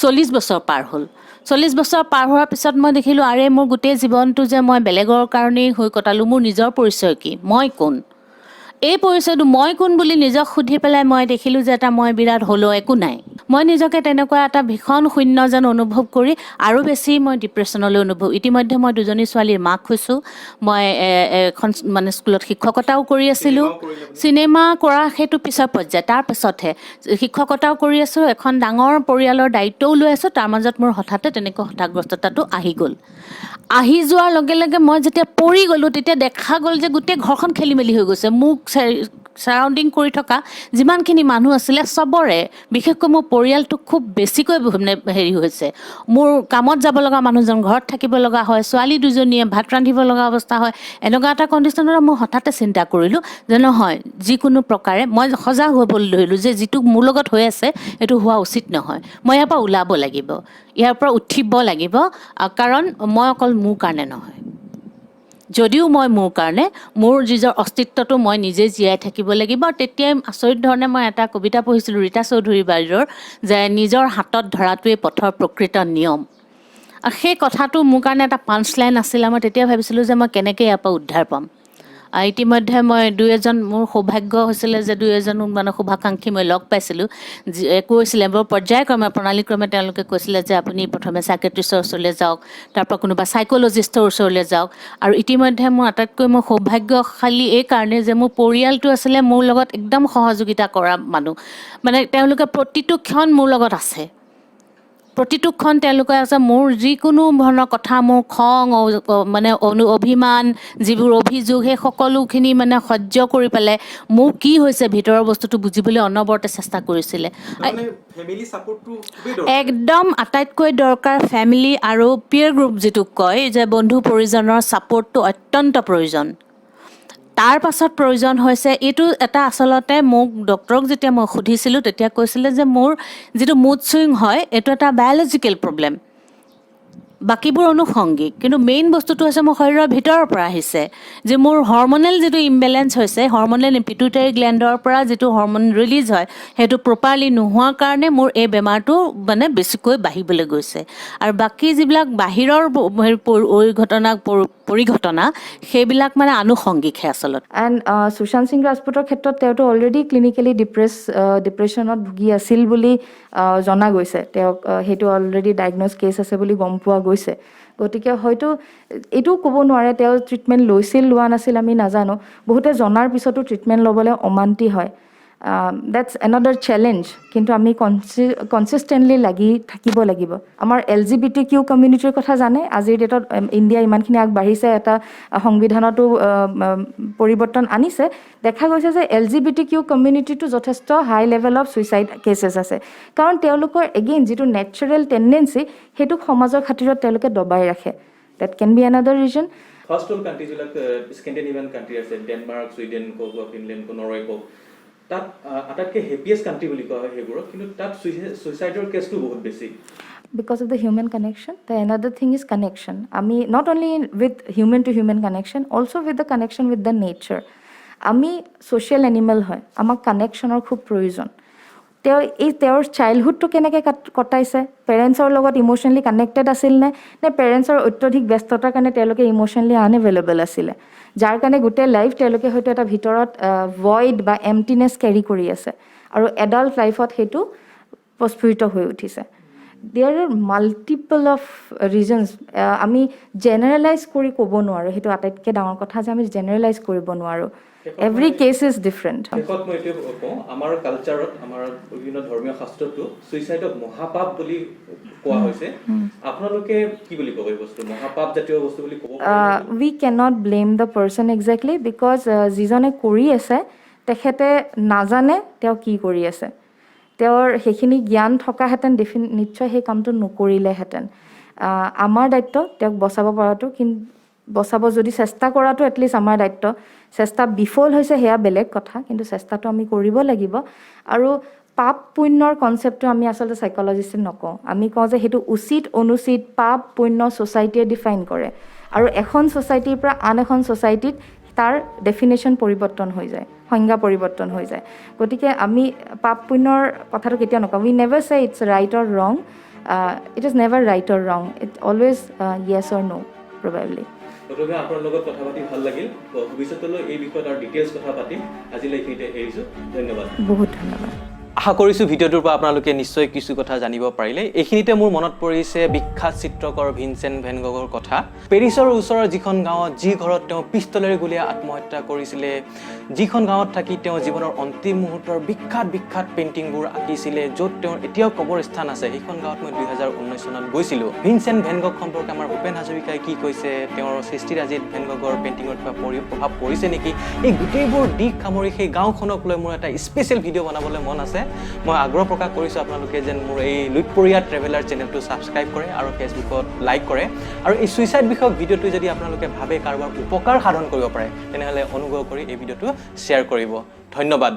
40 বছৰ পাৰ হ'ল। 40 বছৰ পাৰ হোৱাৰ পিছত মই দেখিলোঁ, আৰে মোৰ গোটেই জীৱনটো যে মই বেলেগৰ কাৰণেই হৈ কটালোঁ, মোৰ নিজৰ পৰিচয় কি, মই কোন? এই পৰিচয়টো মই কোন বুলি নিজক সুধি পেলাই মই দেখিলোঁ যে মই বিৰাট হ'লো, একো নাই। মই নিজকে তেনেকুৱা এটা ভীষণ শূন্য যেন অনুভৱ কৰি আৰু বেছি মই ডিপ্ৰেশ্যনলৈ ইতিমধ্যে মই 2জনী ছোৱালীৰ মাক হৈছোঁ। মই এখন স্কুলত শিক্ষকতাও কৰি আছিলোঁ। চিনেমা কৰা সেইটো পিছৰ পৰ্যায়, তাৰ পিছতহে শিক্ষকতাও কৰি আছোঁ, এখন ডাঙৰ পৰিয়ালৰ দায়িত্বও লৈ আছোঁ। তাৰ মাজত মোৰ হঠাতে তেনেকৈ হতাশগ্ৰস্ততাটো আহি গ'ল। আহি যোৱাৰ লগে লগে মই যেতিয়া পৰি গ'লোঁ, তেতিয়া দেখা গ'ল যে গোটেই ঘৰখন খেলি মেলি হৈ গৈছে। মোক ছাৰাউণ্ডিং কৰি থকা যিমানখিনি মানুহ আছিলে চবৰে, বিশেষকৈ মোৰ পৰিয়ালটো খুব বেছিকৈ হৈছে। মোৰ কামত যাব লগা মানুহজন ঘৰত থাকিব লগা হয়, ছোৱালী 2জনীয়ে ভাত ৰান্ধিব লগা অৱস্থা হয়। এনেকুৱা এটা কণ্ডিশ্যনত মই হঠাতে চিন্তা কৰিলোঁ যে নহয়, যিকোনো প্ৰকাৰে মই সজাগ হ'বলৈ ধৰিলোঁ যে যিটো মোৰ লগত হৈ আছে সেইটো হোৱা উচিত নহয়। মই ইয়াৰ পৰা ওলাব লাগিব, ইয়াৰ পৰা উঠিব লাগিব, কাৰণ মই অকল মোৰ কাৰণে নহয়। যদিও মই মোৰ কাৰণে, মোৰ নিজৰ অস্তিত্বটো মই নিজে জীয়াই থাকিব লাগিব। আৰু তেতিয়াই আচৰিত ধৰণে মই এটা কবিতা পঢ়িছিলোঁ ৰীতা চৌধুৰী বাইদেউৰ, যে নিজৰ হাতত ধৰাটোৱেই পথৰ প্ৰকৃত নিয়ম। আৰু সেই কথাটো মোৰ কাৰণে এটা পাঞ্চলাইন আছিলে। মই তেতিয়া ভাবিছিলোঁ যে মই কেনেকৈ ইয়াৰ পৰা উদ্ধাৰ পাম। ইতিমধ্যে মই মোৰ সৌভাগ্য হৈছিলে যে 2এজন শুভাকাংক্ষী মই লগ পাইছিলোঁ, কৈছিলে বৰ পৰ্যায়ক্ৰমে প্ৰণালীক্ৰমে তেওঁলোকে কৈছিলে যে আপুনি প্ৰথমে চাইকেট্ৰিষ্টৰ ওচৰলৈ যাওক, তাৰপৰা কোনোবা চাইক'লজিষ্টৰ ওচৰলৈ যাওক। আৰু ইতিমধ্যে মোৰ আটাইতকৈ মই সৌভাগ্যশালী এই কাৰণে যে মোৰ পৰিয়ালটো আছিলে মোৰ লগত একদম সহযোগিতা কৰা মানুহ, তেওঁলোকে প্ৰতিটো ক্ষণ মোৰ লগত আছে। প্ৰতিটোখন তেওঁলোকে আছে মোৰ যিকোনো ধৰণৰ কথা মোৰ খং মানে অভিমান যিবোৰ অভিযোগ সেই সকলোখিনি মানে সহ্য কৰি পেলাই মোৰ কি হৈছে ভিতৰৰ বস্তুটো বুজিবলৈ অনবৰতে চেষ্টা কৰিছিলে একদম আটাইতকৈ দৰকাৰ ফেমিলি আৰু পিয়াৰ গ্ৰুপ যিটোক কয় যে বন্ধু পৰিজনৰ ছাপোৰ্টটো অত্যন্ত প্ৰয়োজন তাৰ পাছত প্ৰয়োজন হৈছে এইটো এটা আচলতে মোক ডক্টৰক যেতিয়া মই সুধিছিলোঁ তেতিয়া কৈছিলে যে মোৰ যিটো মুড চুইং হয় এইটো এটা বায়'লজিকেল প্ৰব্লেম বাকীবোৰ অনুষংগিক কিন্তু মেইন বস্তুটো হৈছে মোৰ শৰীৰৰ ভিতৰৰ পৰা আহিছে যে মোৰ হৰমনেল যিটো ইমবেলেঞ্চ হৈছে হৰমনেল পিটুইটাৰী গ্লেণ্ডৰ পৰা যিটো হৰমন ৰিলিজ হয় সেইটো প্ৰপাৰলি নোহোৱাৰ কাৰণে মোৰ এই বেমাৰটো মানে বেছিকৈ বাঢ়িবলৈ গৈছে আৰু বাকী যিবিলাক বাহিৰৰ পৰিঘটনা সেইবিলাক মানে আনুষংগিকহে আচলতে
এণ্ড সুশান্ত সিং ৰাজপুতৰ ক্ষেত্ৰত তেওঁতো অলৰেডি ক্লিনিকেলি ডিপ্ৰেশ্যনত ভুগি আছিল বুলি জনা গৈছে তেওঁক সেইটো অলৰেডি ডায়েগন'জ কেছ আছে বুলি গম পোৱা গৈছে গতিকে হয়তো এইটোও ক'ব নোৱাৰে তেওঁ ট্ৰিটমেণ্ট লৈছিল লোৱা নাছিল আমি নাজানো বহুতে জনাৰ পিছতো ট্ৰিটমেণ্ট ল'বলৈ অমান্তি হয় দেটছ এনাডাৰ চেলেঞ্জ কিন্তু আমি কনচিষ্টেণ্টলি লাগি থাকিব লাগিব আমাৰ LGBTQ কমিউনিটিৰ কথা জানে আজিৰ ডেটত ইণ্ডিয়া ইমানখিনি আগবাঢ়িছে এটা সংবিধানতো পৰিৱৰ্তন আনিছে দেখা গৈছে যে LGBTQ কমিউনিটিটো যথেষ্ট হাই লেভেল অফ ছুইচাইড কেছেছ আছে কাৰণ তেওঁলোকৰ এগেইন যিটো নেচাৰেল টেণ্ডেঞ্চি সেইটোক সমাজৰ খাতিৰত তেওঁলোকে দবাই ৰাখে that can be another reason
first হ'ল কাণ্ট্ৰি যিবিলাক স্কেণ্ডিনেভিয়ান কাণ্ট্ৰি আছে ডেনমাৰ্ক ছুইডেন কওক বা ফিনলেণ্ড কওক নৰৱে কওক তাত আটাইতকৈ হেপিয়েষ্ট কাণ্ট্ৰি বুলি কোৱা হয় সেইবোৰত কিন্তু তাত ছুইচাইডৰ কেছটো বহুত বেছি
because of the human connection. The another thing is connection. Ami not only with human to human connection, also with the connection with the nature. Ami social animal hoy. Amak connection or khub provision. Their childhood to keneke kotaise. Parents or logot emotionally connected asil ne parents or ottodhik ব্যস্ততাৰ কাৰণে তেওঁলোকে emotionally unavailable asile. যাৰ কাৰণে গোটেই life তেওঁলোকে হয়তো এটা ভিতৰত void বা emptiness carry কৰি আছে আৰু adult লাইফত হেতু প্ৰস্ফুৰিত হৈ উঠিছে There are multiple of reasons. আমি জেনেৰেলাইজ কৰি ক'ব নোৱাৰোঁ সেইটো আটাইতকৈ ডাঙৰ কথা যে আমি জেনেৰেলাইজ কৰিব নোৱাৰোঁ এভৰি কেছ ইজ ডিফাৰেণ্ট
শেষত মই এইটোৱে কওঁ আমাৰ কালচাৰত আমাৰ বিভিন্ন ধৰ্মীয় শাস্ত্ৰতো ছুইচাইডক মহাপাপ বুলি কোৱা হৈছে আপোনালোকে কি বুলি ক'ব এই বস্তু মহাপাপ জাতীয় বস্তু বুলি ক'ব
we cannot blame the person exactly because যিজনে কৰি আছে তেখেতে নাজানে তেওঁ কি কৰি আছে তেওঁৰ সেইখিনি জ্ঞান থকাহেঁতেন নিশ্চয় সেই কামটো নকৰিলেহেঁতেন আমাৰ দায়িত্ব তেওঁক বচাব পৰাটো কিন্তু বচাব যদি চেষ্টা কৰাটো এটলিষ্ট আমাৰ দায়িত্ব চেষ্টা বিফল হৈছে সেয়া বেলেগ কথা কিন্তু চেষ্টাটো আমি কৰিব লাগিব আৰু পাপ পুণ্যৰ কনচেপ্টটো আমি আচলতে চাইকলজিষ্টে নকওঁ আমি কওঁ যে সেইটো উচিত অনুচিত পাপ পুণ্য ছ'চাইটিয়ে ডিফাইন কৰে আৰু এখন ছ'চাইটিৰ পৰা আন এখন ছ'চাইটিত তাৰ ডেফিনেশ্যন পৰিৱৰ্তন হৈ যায় সংজ্ঞা পৰিৱৰ্তন হৈ যায় গতিকে আমি পাপ পুণ্যৰ কথাটো কেতিয়াও নকওঁ we never say it's right or wrong it is never right or wrong it always yes or no' probably
গতিকে আপোনাৰ লগত কথা পাতি ভাল লাগিল ভৱিষ্যতলৈ এই বিষয়ত আৰু ডিটেইলছ কথা পাতিম আজিলৈ এইখিনিতে এৰিছোঁ ধন্যবাদ
বহুত ধন্যবাদ
আশা কৰিছোঁ ভিডিঅ'টোৰ পৰা আপোনালোকে নিশ্চয় কিছু কথা জানিব পাৰিলে এইখিনিতে মোৰ মনত পৰিছে বিখ্যাত চিত্ৰকৰ ভিনচেণ্ট ভেন গগৰ কথা পেৰিছৰ ওচৰৰ যিখন গাঁৱত যি ঘৰত তেওঁ পিষ্টলেৰে গুলীয়াই আত্মহত্যা কৰিছিলে যিখন গাঁৱত থাকি তেওঁ জীৱনৰ অন্তিম মুহূৰ্তৰ বিখ্যাত পেইণ্টিংবোৰ আঁকিছিলে য'ত তেওঁৰ এতিয়াও কবৰস্থান আছে সেইখন গাঁৱত মই 2019 চনত গৈছিলোঁ ভিনচেণ্ট ভেন গগ সম্পৰ্কে আমাৰ ভূপেন হাজৰিকাই কি কৈছে তেওঁৰ সৃষ্টিৰাজিত ভেন গগৰ পেইণ্টিঙৰ কিবা প্ৰভাৱ পৰিছে নেকি এই গোটেইবোৰ দিশ সামৰি সেই গাঁওখনক লৈ মোৰ এটা স্পেচিয়েল ভিডিঅ' বনাবলৈ মন আছে মই আগ্ৰহ প্ৰকাশ কৰিছোঁ আপোনালোকে যেন মোৰ এই লুইতপৰীয়া ট্ৰেভেলাৰ চেনেলটো ছাবস্ক্ৰাইব কৰে আৰু ফেচবুকত লাইক কৰে আৰু এই ছুইচাইড বিষয়ক ভিডিঅ'টো যদি আপোনালোকে ভাবে কাৰোবাৰ উপকাৰ সাধন কৰিব পাৰে তেনেহ'লে অনুগ্ৰহ কৰি এই ভিডিঅ'টো শ্বেয়াৰ কৰিব ধন্যবাদ